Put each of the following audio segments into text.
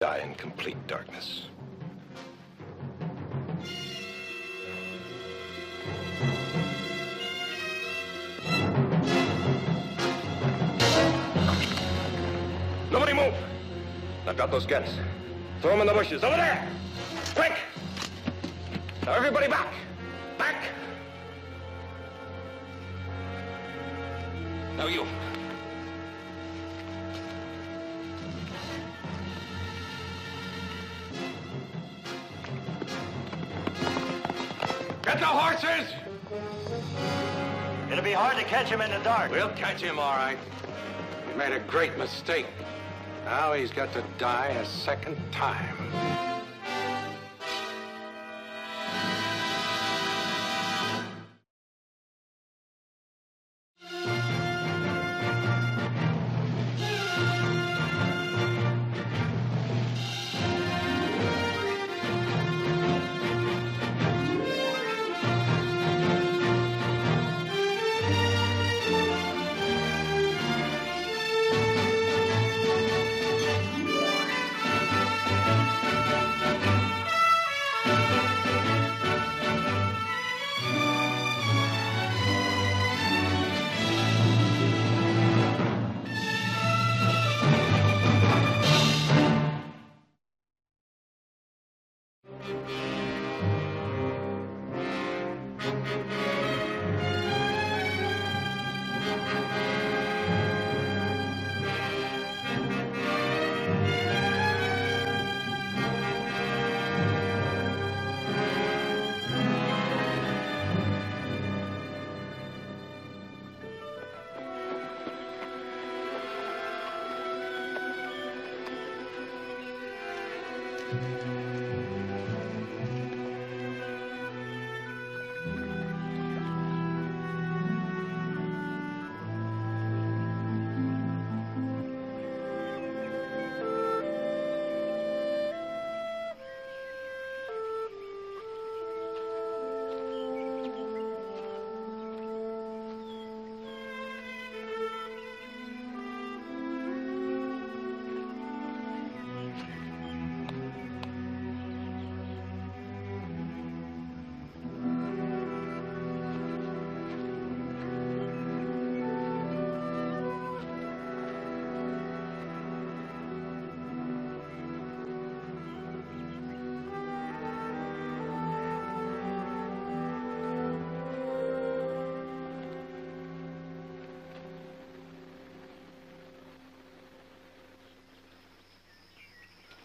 Die in complete darkness. Nobody move! Now drop those guns. Throw them in the bushes. Over there! Quick! Now everybody back! Back! Now you. Get the horses! It'll be hard to catch him in the dark. We'll catch him, all right. He made a great mistake. Now he's got to die a second time.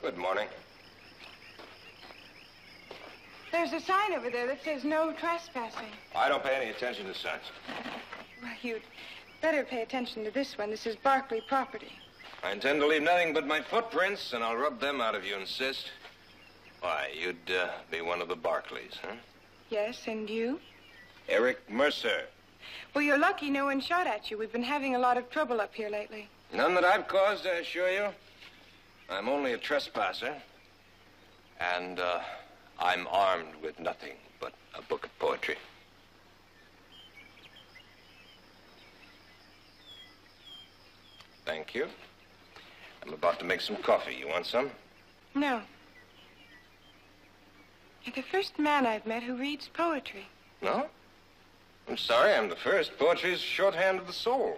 Good morning. There's a sign over there that says no trespassing. I don't pay any attention to signs. Well, you'd better pay attention to this one. This is Barclay property. I intend to leave nothing but my footprints, and I'll rub them out if you insist. Why, you'd be one of the Barclays, huh? Yes, and you? Eric Mercer. Well, you're lucky no one shot at you. We've been having a lot of trouble up here lately. None that I've caused, I assure you. I'm only a trespasser, and I'm armed with nothing but a book of poetry. Thank you. I'm about to make some coffee. You want some? No. You're the first man I've met who reads poetry. No? I'm sorry, I'm the first. Poetry's shorthand of the soul.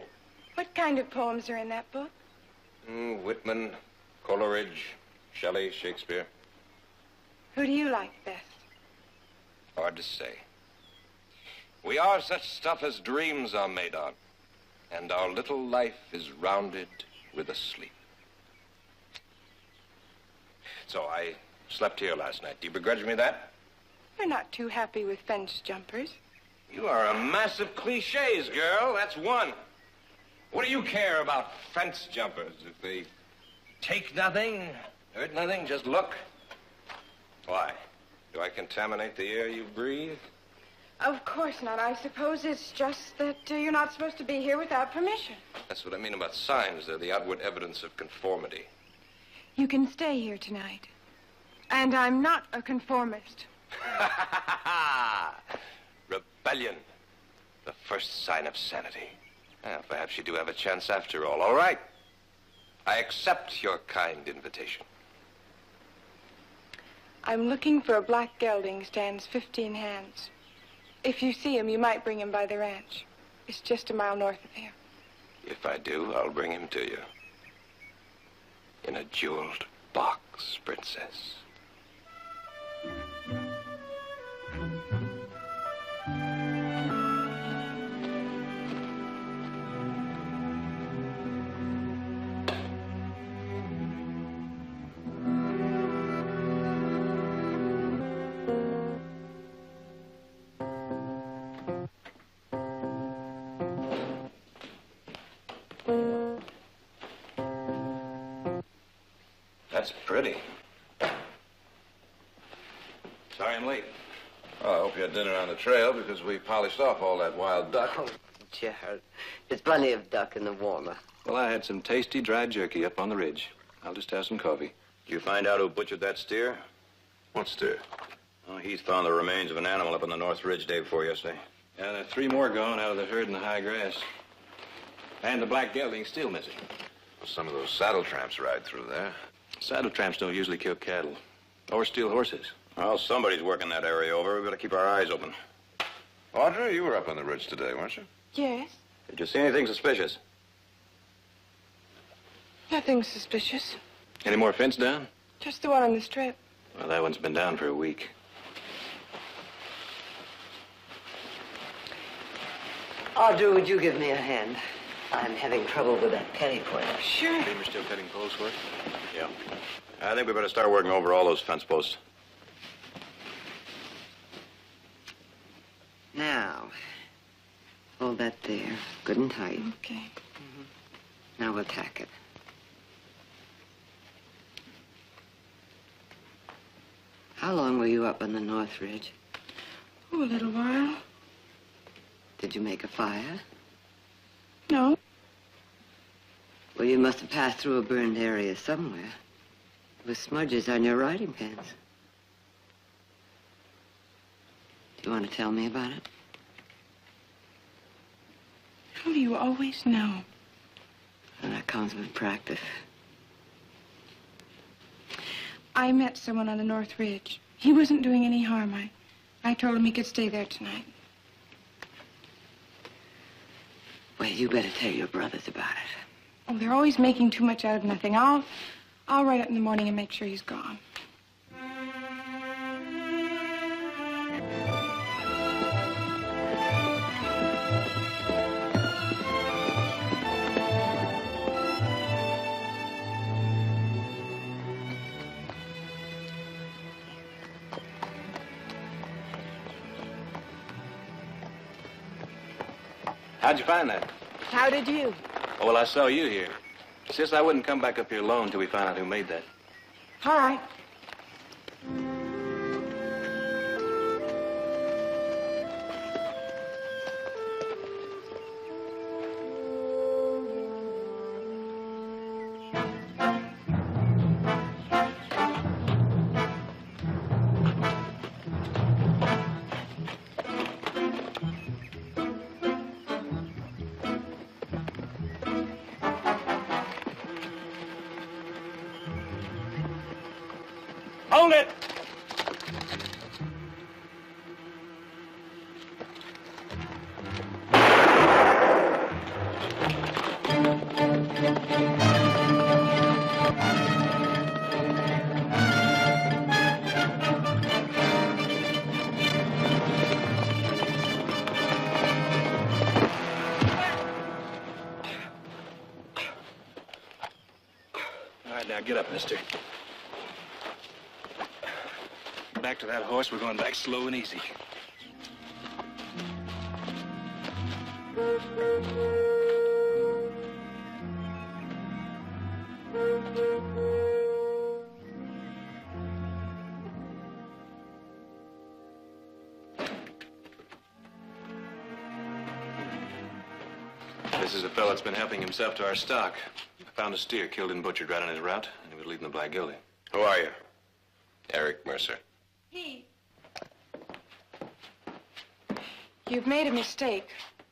What kind of poems are in that book? Whitman, Coleridge, Shelley, Shakespeare. Who do you like best? Hard to say. We are such stuff as dreams are made on, and our little life is rounded with a sleep. So I slept here last night. Do you begrudge me that? You're not too happy with fence jumpers. You are a mass of cliches, girl. That's one. What do you care about fence jumpers? If they take nothing, hurt nothing, just look. Why? Do I contaminate the air you breathe? Of course not. I suppose it's just that you're not supposed to be here without permission. That's what I mean about signs. They're the outward evidence of conformity. You can stay here tonight. And I'm not a conformist. Rebellion. The first sign of sanity. Well, perhaps you do have a chance after all. All right. I accept your kind invitation. I'm looking for a black gelding, stands 15 hands. If you see him, you might bring him by the ranch. It's just a mile north of here. If I do, I'll bring him to you. In a jeweled box, Princess. That's pretty. Sorry I'm late. Well, I hope you had dinner on the trail because we polished off all that wild duck. Oh, Gerard, there's plenty of duck in the warmer. Well, I had some tasty dry jerky up on the ridge. I'll just have some coffee. Did you find out who butchered that steer? What steer? Oh, he's found the remains of an animal up on the North Ridge day before yesterday. Yeah, there are 3 more gone out of the herd in the high grass. And the black gelding's still missing. Well, some of those saddle tramps ride through there. Saddle tramps don't usually kill cattle. Or steal horses. Well, somebody's working that area over. We better keep our eyes open. Audrey, you were up on the ridge today, weren't you? Yes? Did you see anything suspicious? Nothing suspicious. Any more fence down? Just the one on the strip. Well, that one's been down for a week. Audrey, would you give me a hand? I'm having trouble with that penny pointer. Sure. Beamer's still cutting poles for it? Yeah. I think we better start working over all those fence posts. Now, hold that there, good and tight. Okay. Now we'll tack it. How long were you up on the North Ridge? Oh, a little while. Did you make a fire? No. Well, you must have passed through a burned area somewhere. With smudges on your riding pants. Do you want to tell me about it? How do you always know? Well, that comes with practice. I met someone on the North Ridge. He wasn't doing any harm. I told him he could stay there tonight. Well, you better tell your brothers about it. Oh, they're always making too much out of nothing. I'll write up in the morning and make sure he's gone. How'd you find that? How did you? Oh, well, I saw you here. Sis, I wouldn't come back up here alone until we found out who made that. All right. Hold it! All right, now get up, mister. Back to that horse. We're going back slow and easy. This is a fellow that's been helping himself to our stock. I found a steer killed and butchered right on his route, and he was leading the black gelding. Who are you? Eric Mercer. He. You've made a mistake.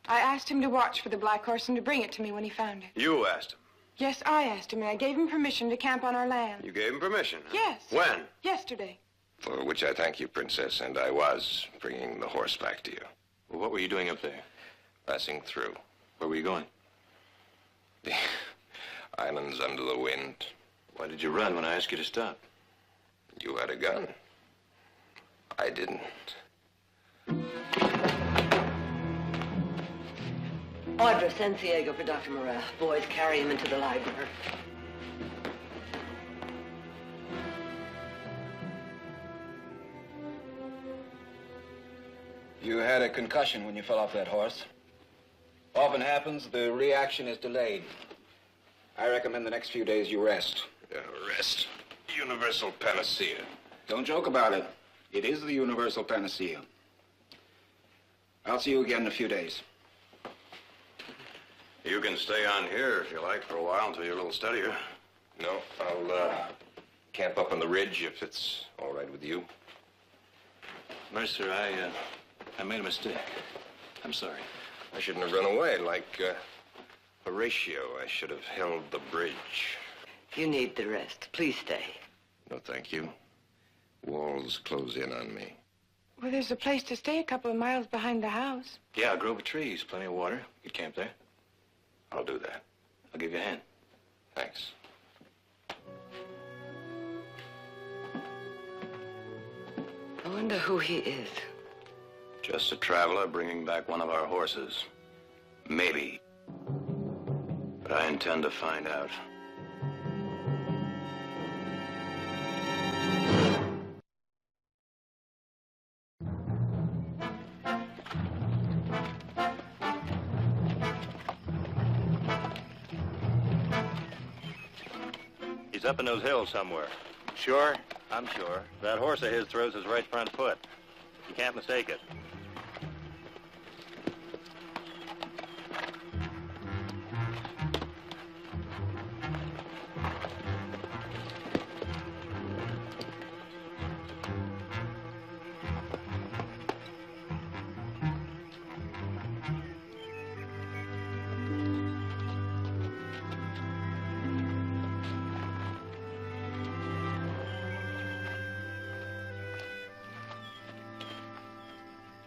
I asked him to watch for the black horse and to bring it to me when he found it. You asked him. Yes, I asked him, and I gave him permission to camp on our land. You gave him permission? Huh? Yes. When? Yesterday. For which I thank you, Princess, and I was bringing the horse back to you. Well, what were you doing up there? Passing through. Where were you going? The islands under the wind. Why did you run when I asked you to stop? You had a gun. I didn't. Audra, send Diego for Dr. Morel. Boys, carry him into the library. You had a concussion when you fell off that horse. Often happens, the reaction is delayed. I recommend the next few days you rest. Rest. Universal panacea. Don't joke about it. It is the universal panacea. I'll see you again in a few days. You can stay on here if you like for a while until you're a little steadier. No, I'll camp up on the ridge if it's all right with you. Mercer, I made a mistake. I'm sorry. I shouldn't have run away like Horatio. I should have held the bridge. You need the rest. Please stay. No, thank you. Walls close in on me. Well, there's a place to stay a couple of miles behind the house. Yeah, a grove of trees, plenty of water. You could camp there. I'll do that. I'll give you a hand. Thanks. I wonder who he is. Just a traveler bringing back one of our horses. Maybe. But I intend to find out. He's up in those hills somewhere. Sure? I'm sure. That horse of his throws his right front foot. You can't mistake it.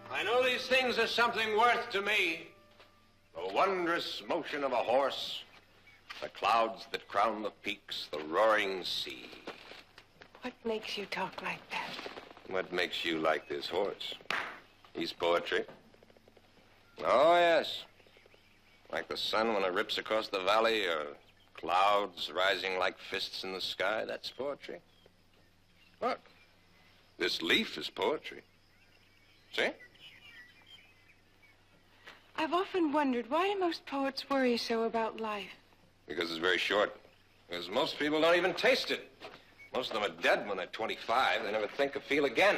I know these things are something worth to me. The wondrous motion of a horse, the clouds that crown the peaks, the roaring sea. What makes you talk like that? What makes you like this horse? He's poetry. Oh, yes. Like the sun when it rips across the valley, or clouds rising like fists in the sky. That's poetry. Look, this leaf is poetry. See? I've often wondered, why do most poets worry so about life? Because it's very short. Because most people don't even taste it. Most of them are dead when they're 25. They never think or feel again.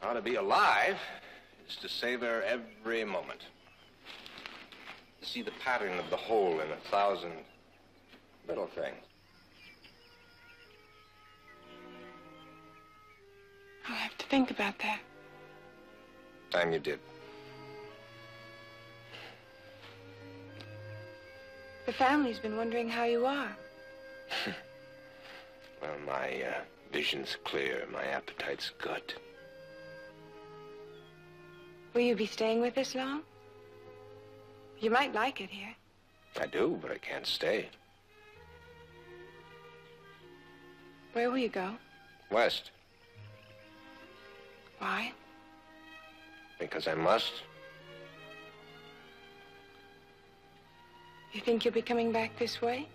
How to be alive is to savor every moment. To see the pattern of the whole in 1,000 little things. I'll have to think about that. Time you did. The family's been wondering how you are. Well, my vision's clear. My appetite's good. Will you be staying with us long? You might like it here. I do, but I can't stay. Where will you go? West. Why? Because I must. You think you'll be coming back this way?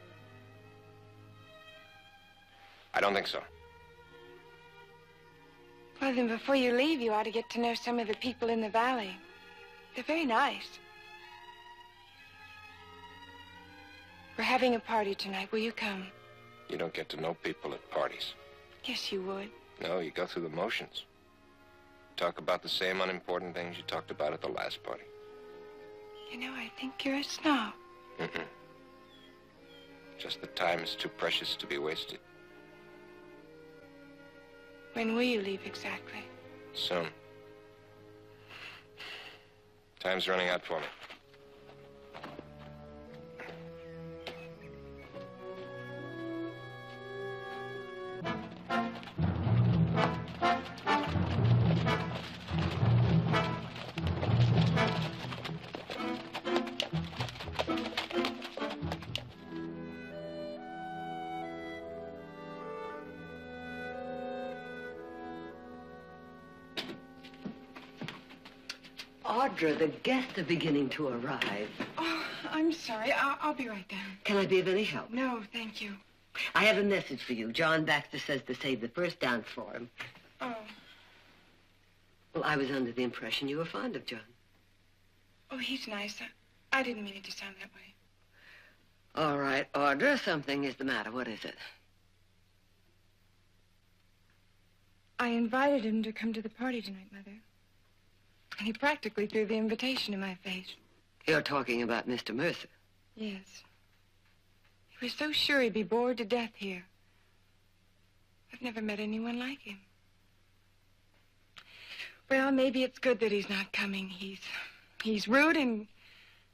I don't think so. Well, then before you leave, you ought to get to know some of the people in the valley. They're very nice. We're having a party tonight. Will you come? You don't get to know people at parties. Yes, you would. No, you go through the motions. Talk about the same unimportant things you talked about at the last party. You know, I think you're a snob. Mm-mm. Just the time is too precious to be wasted. When will you leave exactly? Soon. Time's running out for me. Audra, the guests are beginning to arrive. Oh, I'm sorry. I'll be right down. Can I be of any help? No, thank you. I have a message for you. John Baxter says to save the first dance for him. Oh. Well, I was under the impression you were fond of John. Oh, he's nice. I didn't mean it to sound that way. All right, Audra, something is the matter. What is it? I invited him to come to the party tonight, Mother. And he practically threw the invitation in my face. You're talking about Mr. Mercer. Yes. He was so sure he'd be bored to death here. I've never met anyone like him. Well, maybe it's good that he's not coming. He's rude and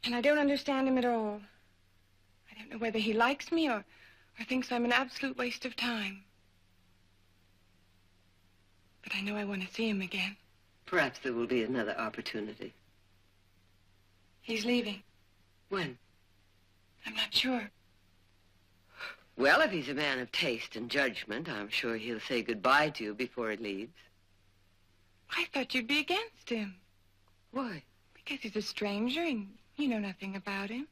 I don't understand him at all. I don't know whether he likes me or thinks I'm an absolute waste of time. But I know I want to see him again. Perhaps there will be another opportunity. He's leaving. When? I'm not sure. Well, if he's a man of taste and judgment, I'm sure he'll say goodbye to you before he leaves. I thought you'd be against him. Why? Because he's a stranger and you know nothing about him.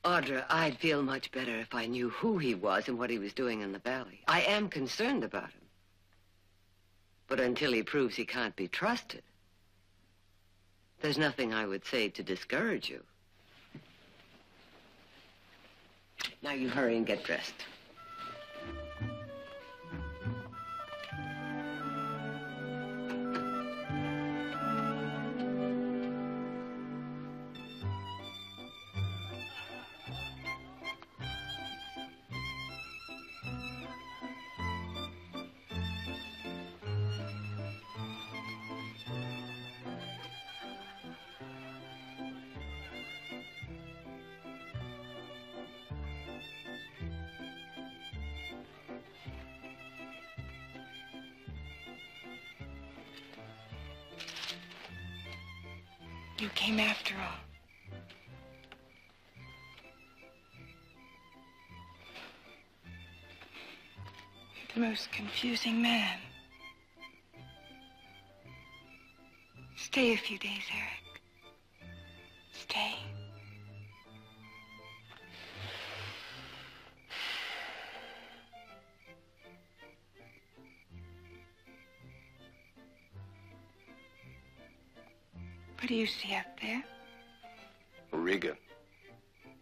Audra, I'd feel much better if I knew who he was and what he was doing in the valley. I am concerned about him. But until he proves he can't be trusted, there's nothing I would say to discourage you. Now you hurry and get dressed. You came after all. You're the most confusing man. Stay a few days, Eric. Stay. What do you see up there? Auriga.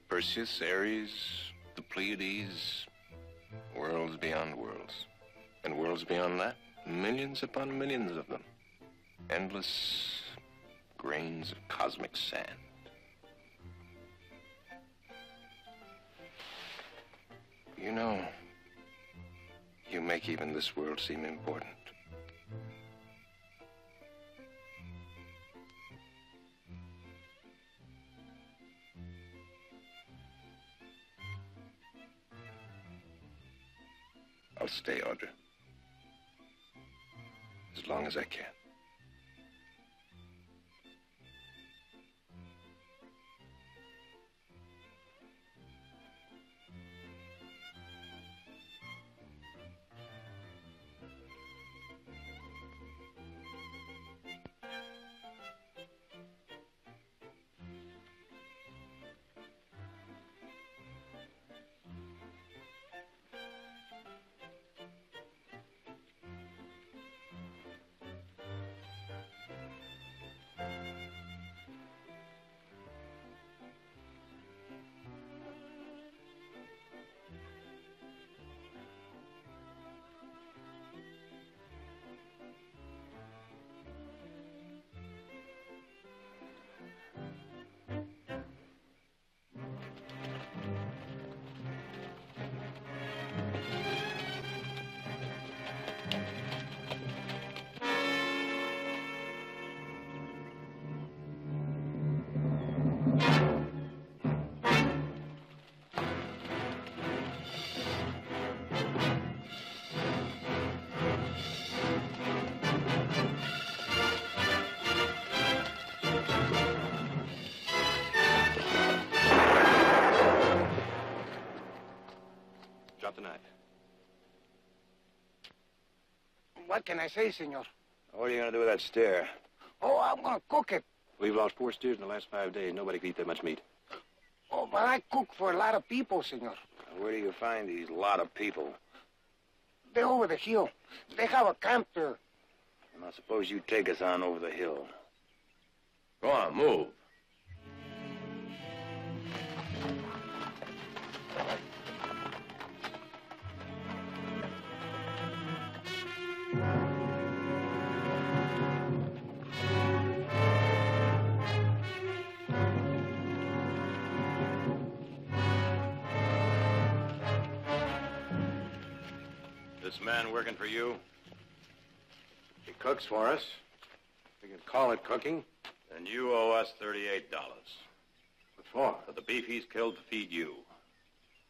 Perseus, Ares, the Pleiades, worlds beyond worlds. And worlds beyond that, millions upon millions of them. Endless grains of cosmic sand. You know, you make even this world seem important. I'll stay, Audra. As long as I can. Drop the knife. What can I say, senor? What are you going to do with that stare? Oh, I'm gonna cook it. We've lost 4 steers in the last 5 days. Nobody can eat that much meat. Oh, but I cook for a lot of people, senor. Where do you find these lot of people? They're over the hill. They have a camp there. Now, suppose you take us on over the hill. Go on, move. This man working for you? He cooks for us. We can call it cooking. And you owe us $38. What for? For the beef he's killed to feed you.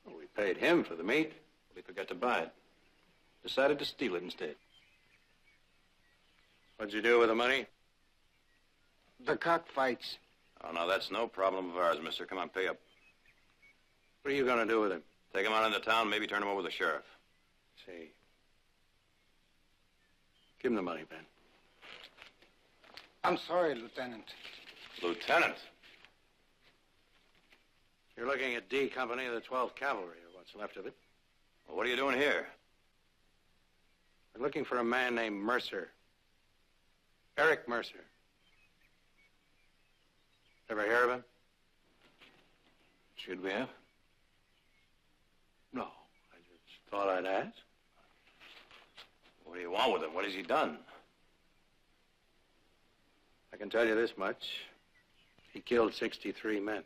Well, we paid him for the meat. We forgot to buy it. Decided to steal it instead. What'd you do with the money? The cockfights. Oh, no, that's no problem of ours, mister. Come on, pay up. What are you going to do with him? Take him on into town, maybe turn him over to the sheriff. See. Give him the money, Ben. I'm sorry, Lieutenant. Lieutenant? You're looking at D Company of the 12th Cavalry, or what's left of it. Well, what are you doing here? We're looking for a man named Mercer. Eric Mercer. Ever hear of him? Should we have? No. I just thought I'd ask. What do you want with him? What has he done? I can tell you this much. He killed 63 men.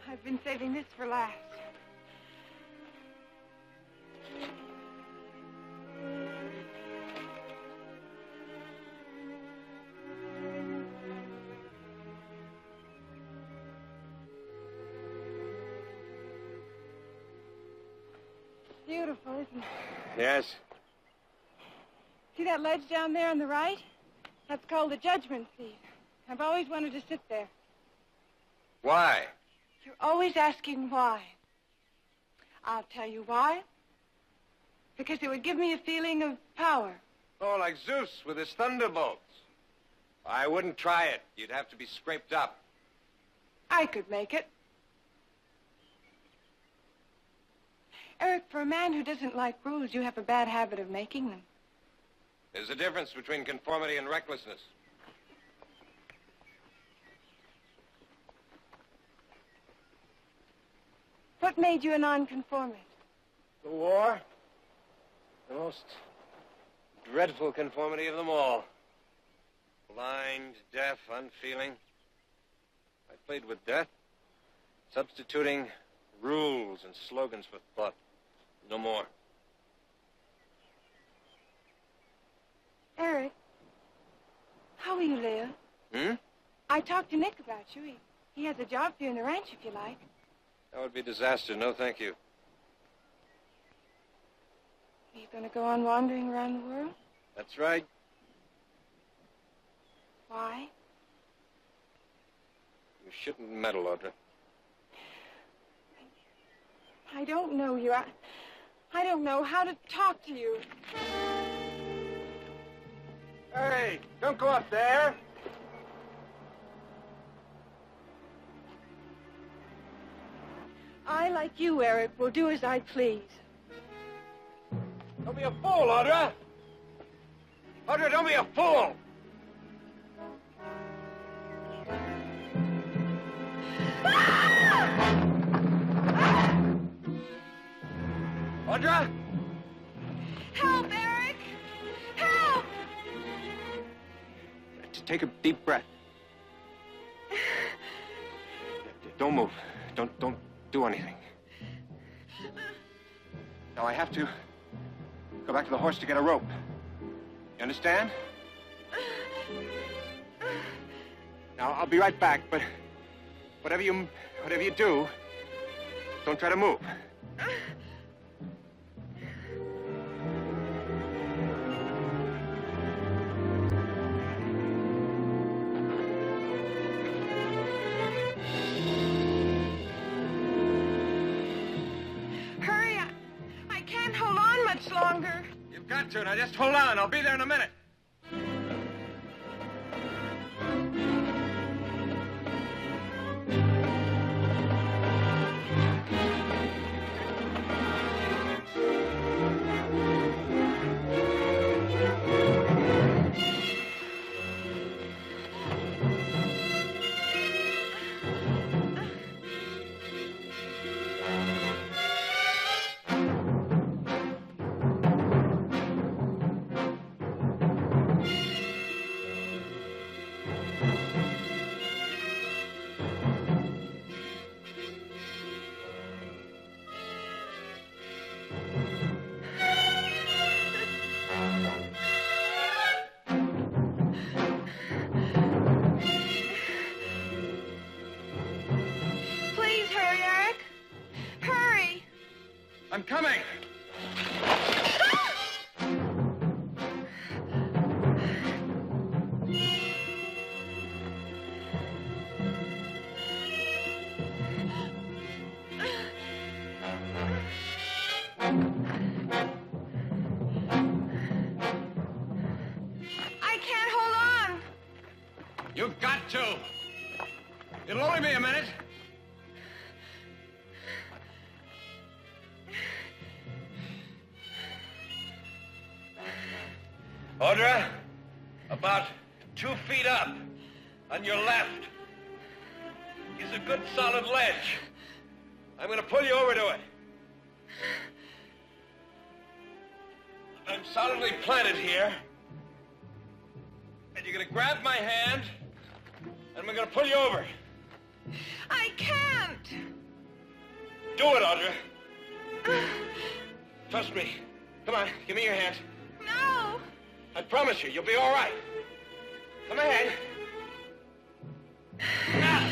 I've been saving this for last. Beautiful, isn't it? Yes? See that ledge down there on the right? That's called the judgment seat. I've always wanted to sit there. Why? You're always asking why. I'll tell you why. Because it would give me a feeling of power. Oh, like Zeus with his thunderbolts. I wouldn't try it. You'd have to be scraped up. I could make it. Eric, for a man who doesn't like rules, you have a bad habit of making them. There's a difference between conformity and recklessness. What made you a nonconformist? The war? The most dreadful conformity of them all. Blind, deaf, unfeeling. I played with death, substituting rules and slogans for thought. No more. Eric, how are you, Leah? I talked to Nick about you. He has a job for you in the ranch, if you like. That would be a disaster. No, thank you. Are you going to go on wandering around the world? That's right. Why? You shouldn't meddle, Audra. I don't know you. I don't know how to talk to you. Hey, don't go up there. I, like you, Eric, will do as I please. Don't be a fool, Audra. Audra, don't be a fool. Audra? Help, Eric! Help! Take a deep breath. Don't move. Don't do anything. Now, I have to go back to the horse to get a rope. You understand? Now, I'll be right back, but whatever you do, don't try to move. Hurry, I can't hold on much longer. You've got to. Now, just hold on. I'll be there in a minute. I'm coming. I can't hold on. You've got to. It'll only be a minute. Audra, about 2 feet up, on your left. Is a good solid ledge. I'm going to pull you over to it. I'm solidly planted here. And you're going to grab my hand, and we're going to pull you over. I can't. Do it, Audra. Trust me. Come on, give me your hand. No. I promise you, you'll be all right. Come ahead. Now.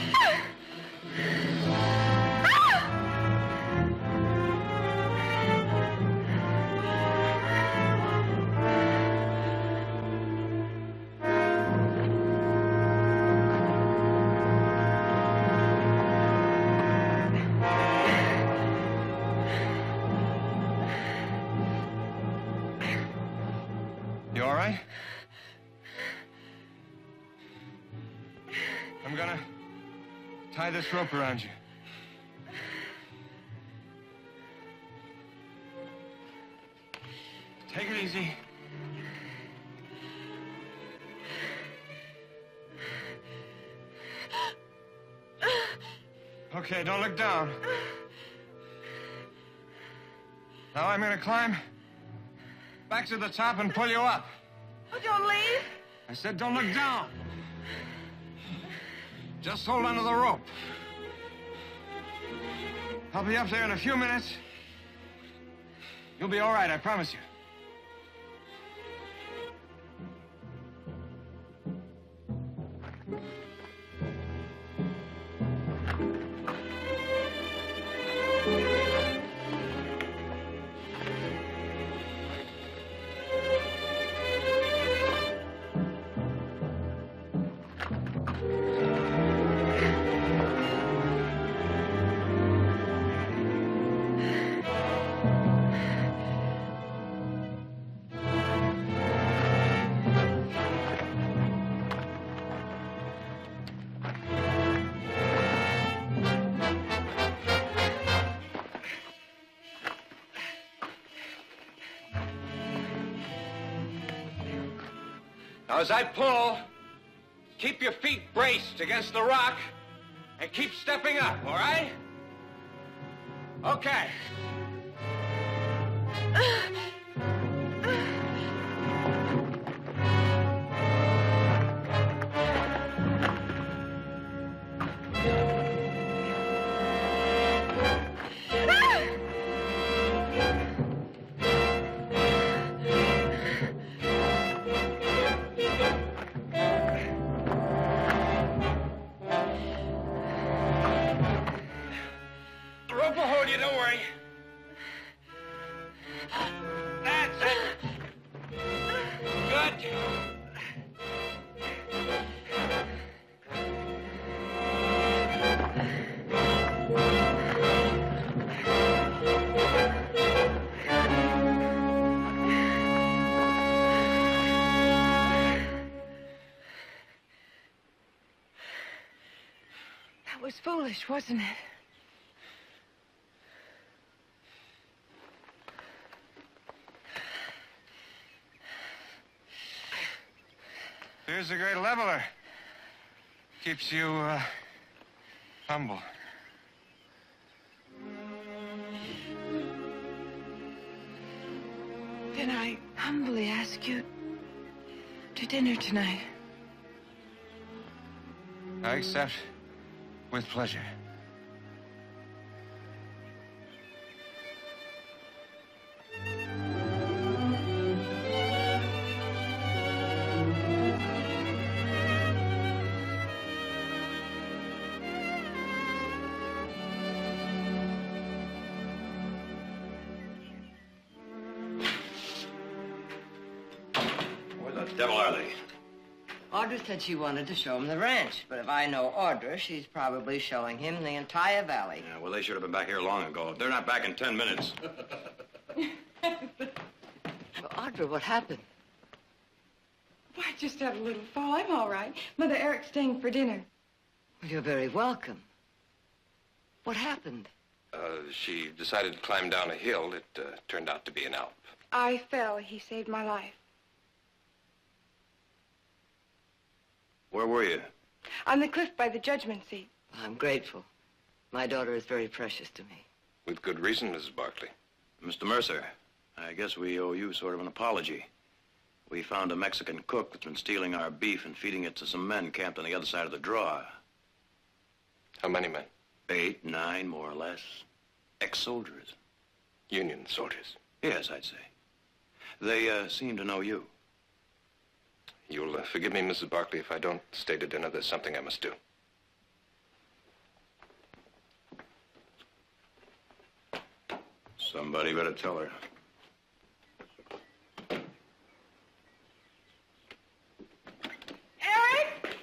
You all right? I'm gonna tie this rope around you. Take it easy. Okay, don't look down. Now I'm gonna climb back to the top and pull you up. Oh, don't leave. I said don't look down. Just hold onto the rope. I'll be up there in a few minutes. You'll be all right, I promise you. Now, as I pull, keep your feet braced against the rock and keep stepping up, all right? Okay. The rope will hold you, don't worry. That's it. Good. That was foolish, wasn't it? Here's the great leveler. Keeps you, humble. Then I humbly ask you to dinner tonight. I accept with pleasure. Where the devil are they? Audra said she wanted to show him the ranch, but if I know Audra, she's probably showing him the entire valley. Yeah, well, they should have been back here long ago. They're not back in 10 minutes. Well, Audra, what happened? Why, I just had a little fall. I'm all right. Mother Eric's staying for dinner. Well, you're very welcome. What happened? She decided to climb down a hill. It turned out to be an Alp. I fell. He saved my life. Where were you? On the cliff by the judgment seat. I'm grateful. My daughter is very precious to me. With good reason, Mrs. Barkley. Mr. Mercer, I guess we owe you sort of an apology. We found a Mexican cook that's been stealing our beef and feeding it to some men camped on the other side of the draw. How many men? 8, 9, more or less. Ex-soldiers. Union soldiers. Yes, I'd say. They seem to know you. You'll forgive me, Mrs. Barkley, if I don't stay to dinner. There's something I must do. Somebody better tell her. Eric!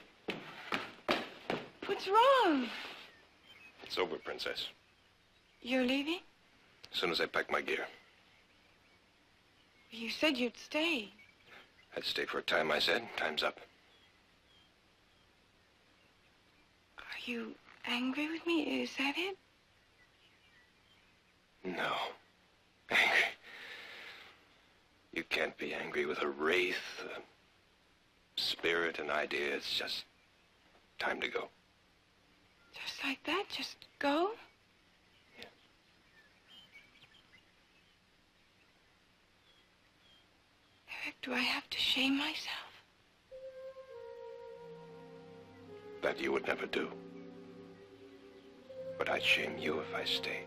What's wrong? It's over, Princess. You're leaving? As soon as I pack my gear. You said you'd stay. I'd stay for a time, I said. Time's up. Are you angry with me? Is that it? No. Angry. You can't be angry with a wraith, a spirit, an idea. It's just time to go. Just like that? Just go? Yeah. Eric, do I have to shame myself? That you would never do. But I'd shame you if I stayed.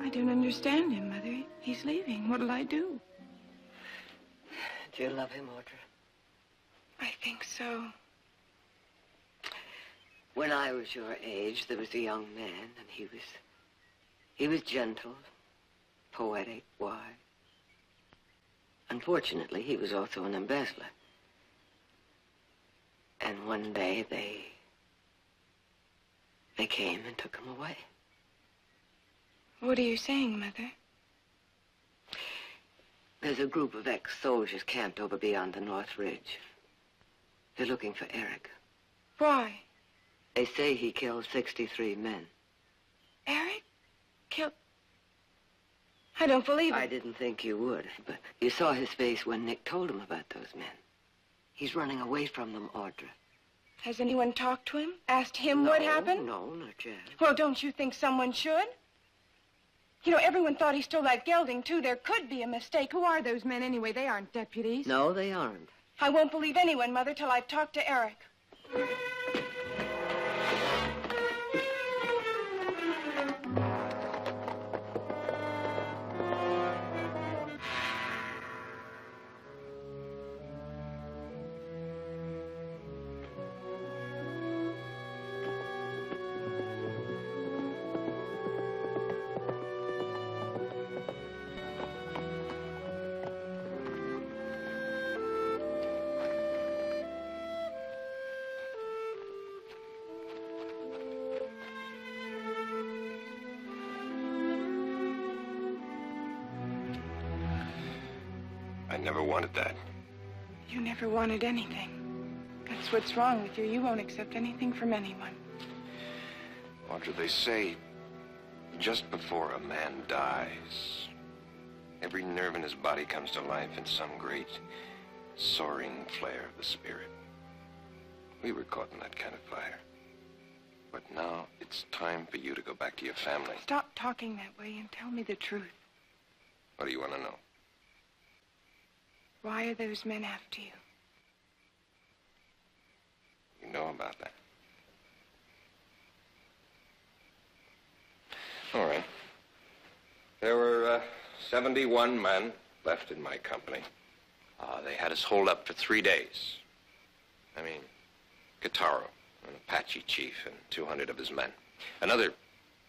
I don't understand him, Mother. He's leaving. What'll I do? Do you love him, Audra? I think so. When I was your age, there was a young man, and he was gentle, poetic, wise. Unfortunately, he was also an embezzler. And one day they came and took him away. What are you saying, Mother? There's a group of ex-soldiers camped over beyond the North Ridge. They're looking for Eric. Why? They say he killed 63 men. Eric? Killed... I don't believe it. I didn't think you would, but you saw his face when Nick told him about those men. He's running away from them, Audra. Has anyone talked to him? Asked him what happened? No, not yet. Well, don't you think someone should? You know, everyone thought he stole that gelding, too. There could be a mistake. Who are those men, anyway? They aren't deputies. No, they aren't. I won't believe anyone, Mother, till I've talked to Eric. I never wanted that. You never wanted anything. That's what's wrong with you. You won't accept anything from anyone. Audra, they say just before a man dies, every nerve in his body comes to life in some great soaring flare of the spirit. We were caught in that kind of fire. But now it's time for you to go back to your family. Stop talking that way and tell me the truth. What do you want to know? Why are those men after you? You know about that. All right. There were 71 men left in my company. They had us holed up for 3 days. I mean, Guitarro, an Apache chief, and 200 of his men. Another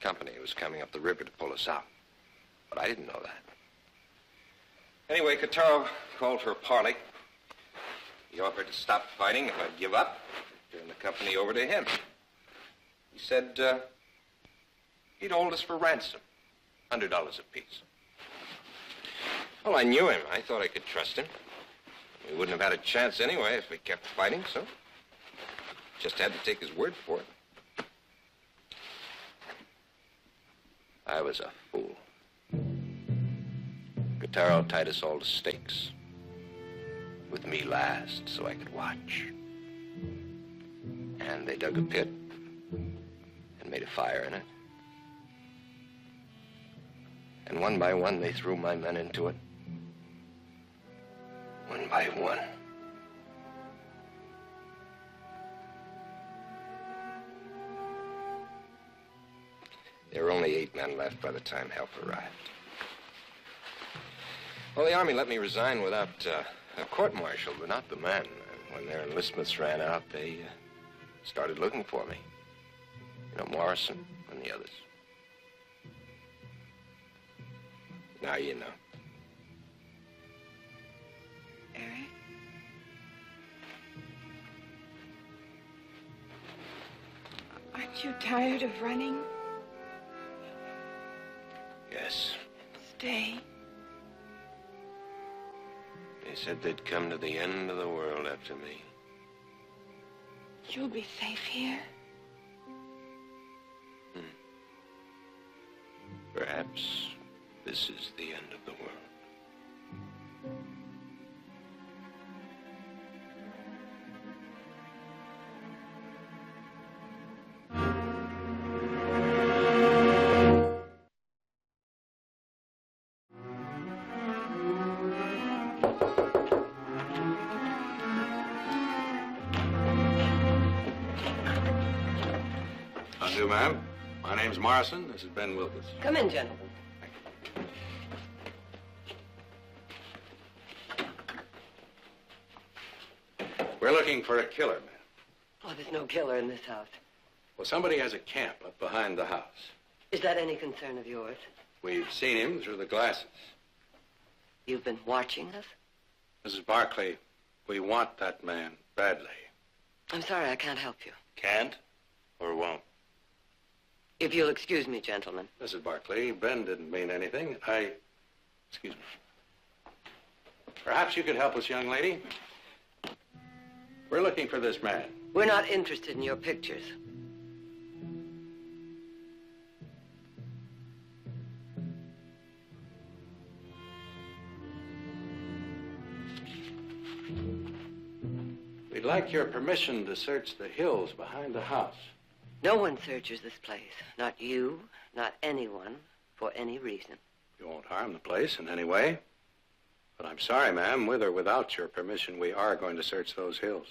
company was coming up the river to pull us out. But I didn't know that. Anyway, Guitarro called for a parley. He offered to stop fighting if I'd give up, turn the company over to him. He said he'd hold us for ransom, $100 apiece. Well, I knew him. I thought I could trust him. We wouldn't have had a chance anyway if we kept fighting, so just had to take his word for it. I was a fool. Guitarro tied us all to stakes, with me last so I could watch. And they dug a pit and made a fire in it. And one by one, they threw my men into it. One by one. There were only 8 men left by the time help arrived. Well, the Army let me resign without a court-martial, but not the men. And when their enlistments ran out, they started looking for me. You know, Morrison and the others. Now you know. Eric? Aren't you tired of running? Yes. Stay. They said they'd come to the end of the world after me. You'll be safe here. Perhaps this is the end of the world. Undo, ma'am. My name's Morrison. This is Ben Wilkins. Come in, gentlemen. We're looking for a killer, ma'am. Oh, there's no killer in this house. Well, somebody has a camp up behind the house. Is that any concern of yours? We've seen him through the glasses. You've been watching us? Mrs. Barclay, we want that man badly. I'm sorry, I can't help you. Can't or won't? If you'll excuse me, gentlemen. Mrs. Barclay, Ben didn't mean anything. Excuse me. Perhaps you could help us, young lady. We're looking for this man. We're not interested in your pictures. We'd like your permission to search the hills behind the house. No one searches this place. Not you, not anyone, for any reason. You won't harm the place in any way. But I'm sorry, ma'am, with or without your permission, we are going to search those hills.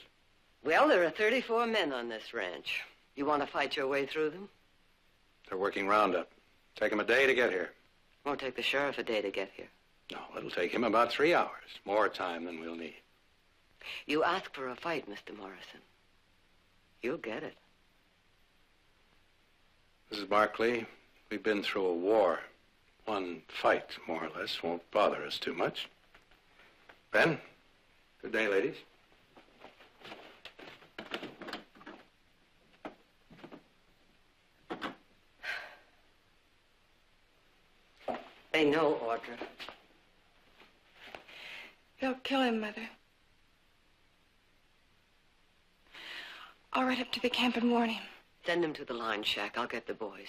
Well, there are 34 men on this ranch. You want to fight your way through them? They're working roundup. Take them a day to get here. Won't take the sheriff a day to get here. No, it'll take him about 3 hours. More time than we'll need. You ask for a fight, Mr. Morrison. You'll get it. Mrs. Barkley, we've been through a war. One fight, more or less, won't bother us too much. Ben, good day, ladies. They know, Audra. They'll kill him, Mother. I'll ride up to the camp and warn him. Send them to the line shack. I'll get the boys.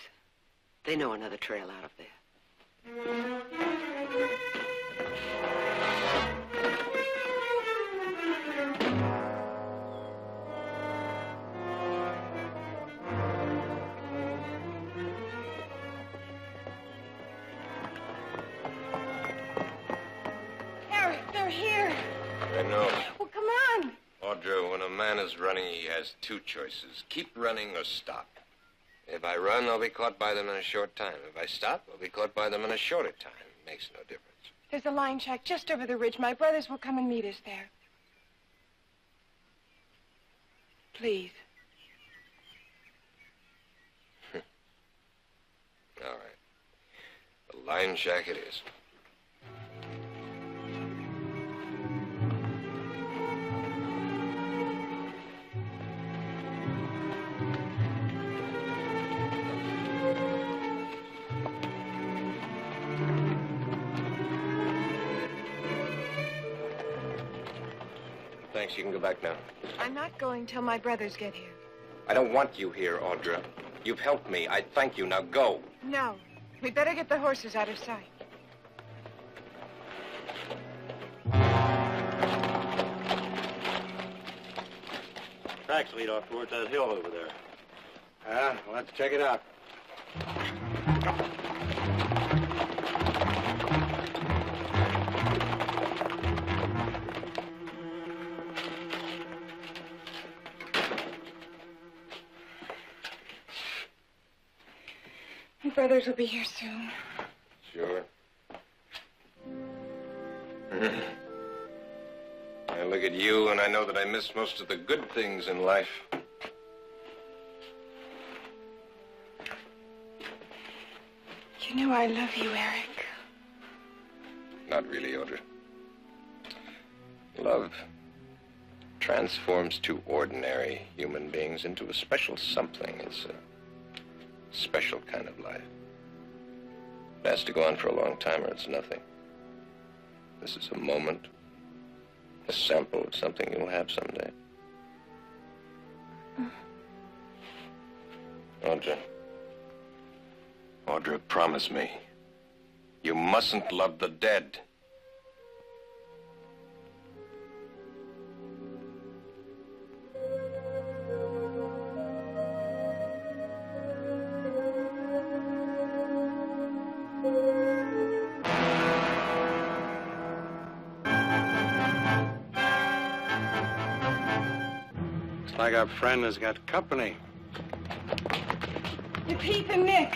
They know another trail out of there. Eric, they're here. I know. Well, come on. Audra, when a man is running, he has two choices. Keep running or stop. If I run, I'll be caught by them in a short time. If I stop, I'll be caught by them in a shorter time. Makes no difference. There's a line shack just over the ridge. My brothers will come and meet us there. Please. All right. The line shack it is. Thanks, you can go back now. I'm not going till my brothers get here. I don't want you here, Audra. You've helped me. I thank you. Now go. No. We'd better get the horses out of sight. Tracks lead off towards that hill over there. Well, let's check it out. My brothers will be here soon. Sure. I look at you and I know that I miss most of the good things in life. You know I love you, Eric. Not really, Audra. Love transforms two ordinary human beings into a special something. It's a special kind of life. It has to go on for a long time or it's nothing. This is a moment, a sample of something you'll have someday. Audra. Audra, promise me. You mustn't love the dead. Looks like our friend has got company. It's Heath and Nick.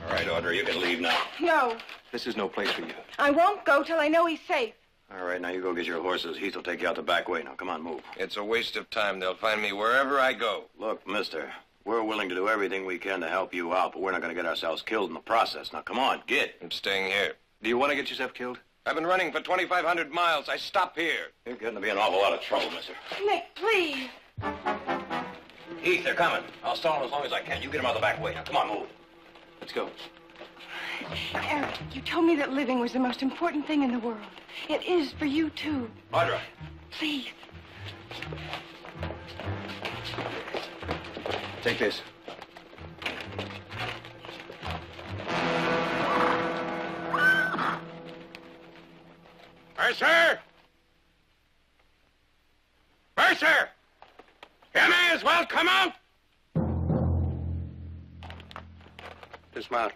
All right, Audra, you can leave now. No. This is no place for you. I won't go till I know he's safe. All right, now you go get your horses. Heath will take you out the back way. Now, come on, move. It's a waste of time. They'll find me wherever I go. Look, mister, we're willing to do everything we can to help you out, but we're not going to get ourselves killed in the process. Now, come on, get. I'm staying here. Do you want to get yourself killed? I've been running for 2,500 miles. I stop here. You're getting to be an awful lot of trouble, mister. Nick, please. Heath, they're coming. I'll stall them as long as I can. You get them out the back way. Now, come on, move. Let's go. Eric, you told me that living was the most important thing in the world. It is for you, too. Audra. Please. Take this. Mercer! Mercer! You may as well come out! Dismount.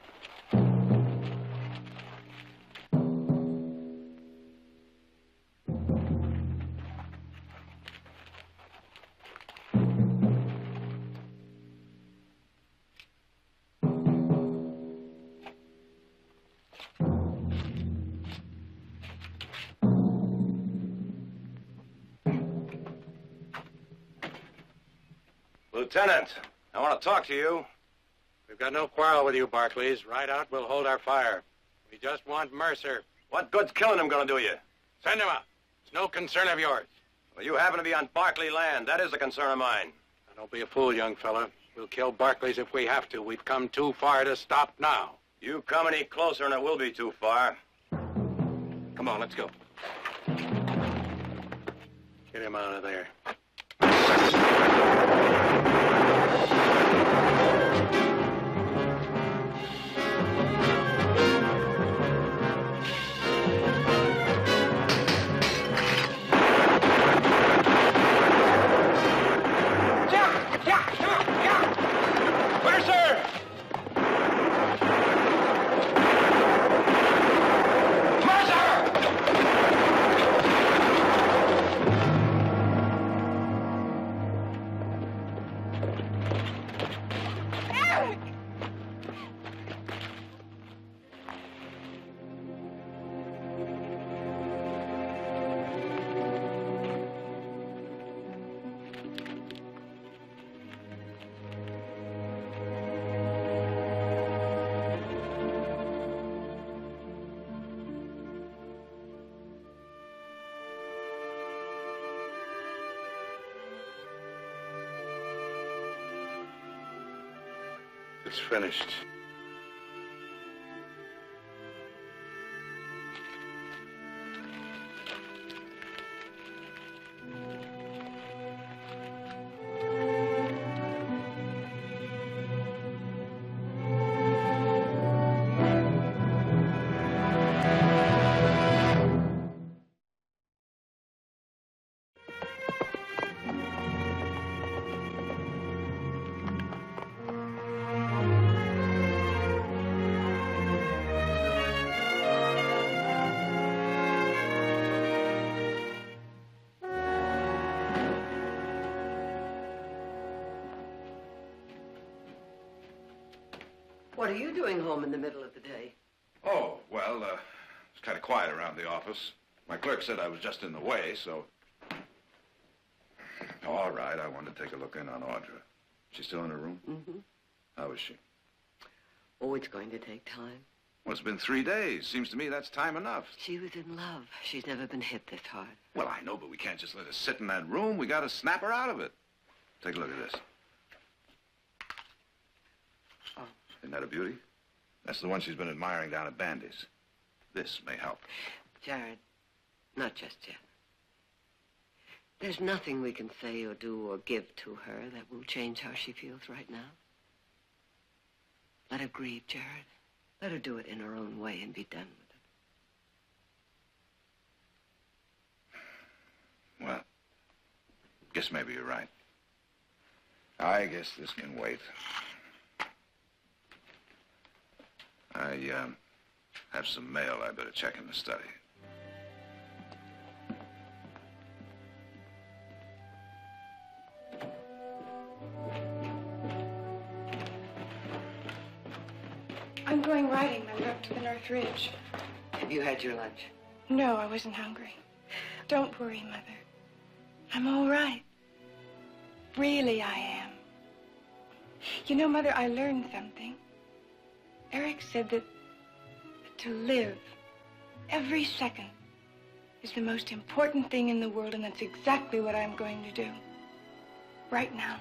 Lieutenant, I want to talk to you. We've got no quarrel with you, Barclays. Right out, we'll hold our fire. We just want Mercer. What good's killing him going to do you? Send him out. It's no concern of yours. Well, you happen to be on Barclay land. That is a concern of mine. Now, don't be a fool, young fella. We'll kill Barclays if we have to. We've come too far to stop now. You come any closer and it will be too far. Come on, let's go. Get him out of there. It's finished. What are you doing home in the middle of the day? Oh, well, it's kind of quiet around the office. My clerk said I was just in the way, so... Oh, all right, I wanted to take a look in on Audra. She's still in her room? Mm-hmm. How is she? Oh, it's going to take time. Well, it's been 3 days. Seems to me that's time enough. She was in love. She's never been hit this hard. Well, I know, but we can't just let her sit in that room. We got to snap her out of it. Take a look at this. Oh. Isn't that a beauty? That's the one she's been admiring down at Bandy's. This may help. Jared, not just yet. There's nothing we can say or do or give to her that will change how she feels right now. Let her grieve, Jared. Let her do it in her own way and be done with it. Well, guess maybe you're right. I guess this can wait. I have some mail I better check in the study. I'm going riding, Mother, up to the North Ridge. Have you had your lunch? No, I wasn't hungry. Don't worry, Mother. I'm all right. Really, I am. You know, Mother, I learned something. Eric said that to live every second is the most important thing in the world, and that's exactly what I'm going to do. Right now.